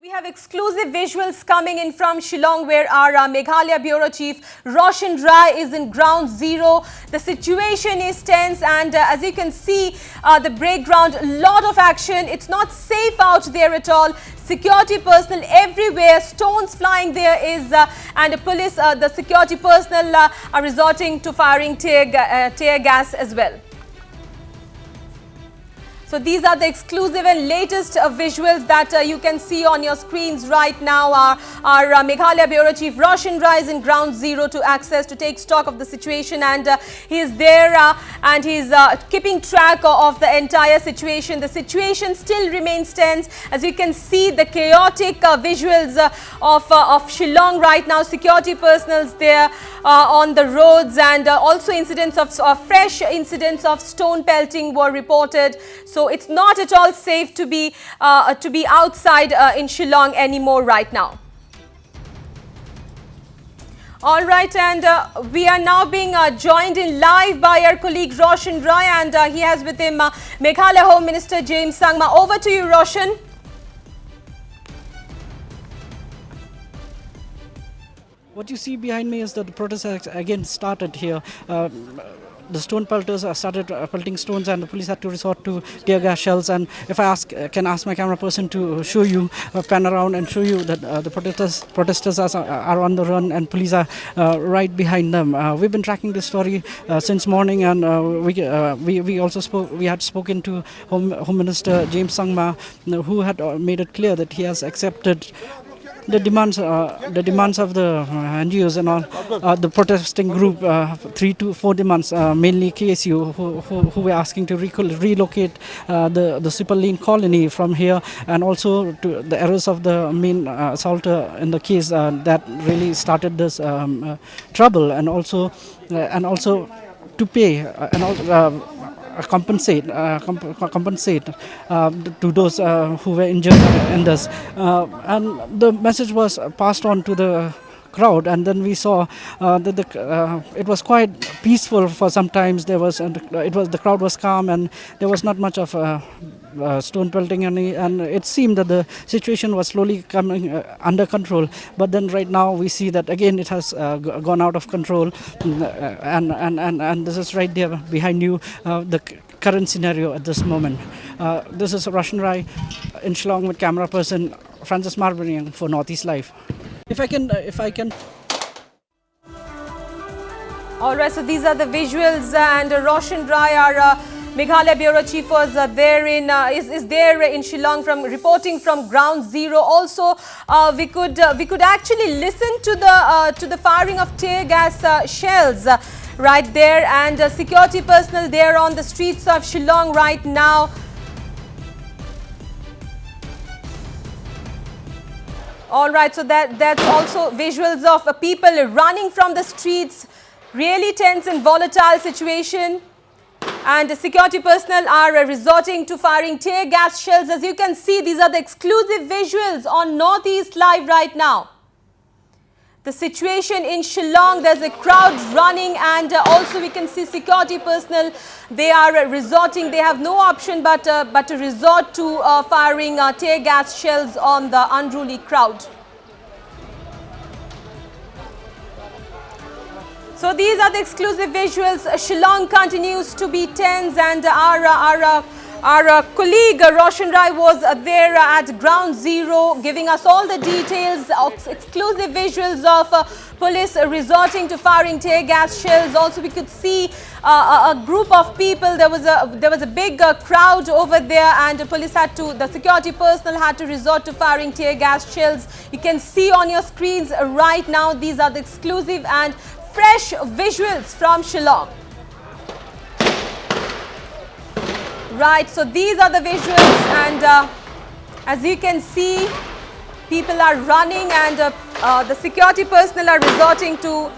We have exclusive visuals coming in from Shillong, where our Meghalaya Bureau Chief Roshan Rai is in ground zero. The situation is tense, and as you can see, the breakground, a lot of action. It's not safe out there at all. Security personnel everywhere, stones flying there is, and the police, the security personnel are resorting to firing tear gas as well. So these are the exclusive and latest visuals that you can see on your screens right now. Our Meghalaya Bureau Chief Roshan Rai is in ground zero to take stock of the situation, and he is there and he's keeping track of the entire situation. The situation still remains tense. As you can see, the chaotic visuals of Shillong right now. Security personnel there on the roads, and also fresh incidents of stone pelting were reported. So it's not at all safe to be outside in Shillong anymore right now. All right, and we are now being joined in live by our colleague Roshan Rai, and he has with him Meghalaya Home Minister James Sangma. Over to you, Roshan. What you see behind me is that the protest has again started here. The stone pelters started pelting stones, and the police had to resort to tear gas shells. And if I can ask my camera person to show you, pan around and show you that the protesters are on the run, and police are right behind them. We've been tracking this story since morning, and we had spoken to Home Minister James Sangma, who had made it clear that he has accepted the demands of the NGOs and all, the protesting group, 3 to 4 demands, mainly KSU, who were asking to relocate the super lean colony from here, and also to the errors of the main assaulter in the case that really started this trouble, and also to pay compensate to those who were injured in this, and the message was passed on to the crowd. And then we saw that it was quite peaceful for some times. The crowd was calm, and there was not much of stone pelting, and it seemed that the situation was slowly coming under control. But then right now we see that again it has gone out of control, and this is right there behind you, the current scenario at this moment. This is Roshan Rai in Shillong with camera person Francis Marbury for Northeast Live. If I can. All right, so these are the visuals, and Roshan Rai, our Meghalaya Bureau Chief, was there in Shillong reporting from ground zero. Also, we could actually listen to the firing of tear gas shells right there, and security personnel there on the streets of Shillong right now. All right, so that's also visuals of people running from the streets. Really tense and volatile situation, and the security personnel are resorting to firing tear gas shells. As you can see, these are the exclusive visuals on Northeast Live right now. The situation in Shillong, there's a crowd running, and also we can see security personnel, they are resorting, they have no option but to resort to firing tear gas shells on the unruly crowd. So these are the exclusive visuals. Shillong continues to be tense, and our colleague Roshan Rai was there at ground zero, giving us all the details, exclusive visuals of police resorting to firing tear gas shells. Also, we could see a group of people. There was a big crowd over there, and the security personnel had to resort to firing tear gas shells. You can see on your screens right now. These are the exclusive and fresh visuals from Shillong. Right, so these are the visuals, and as you can see, people are running, and the security personnel are resorting to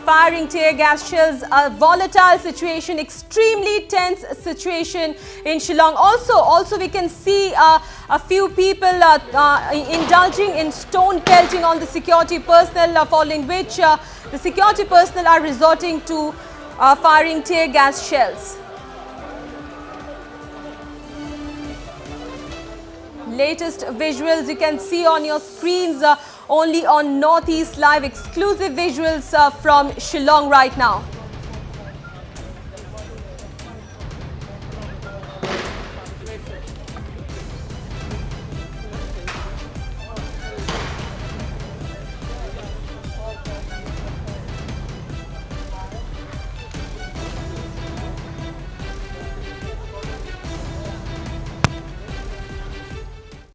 firing tear gas shells. A volatile situation, extremely tense situation in Shillong. Also we can see a few people indulging in stone pelting on the security personnel, following which the security personnel are resorting to firing tear gas shells. latest visuals you can see on your screens only on Northeast Live, exclusive visuals from Shillong right now.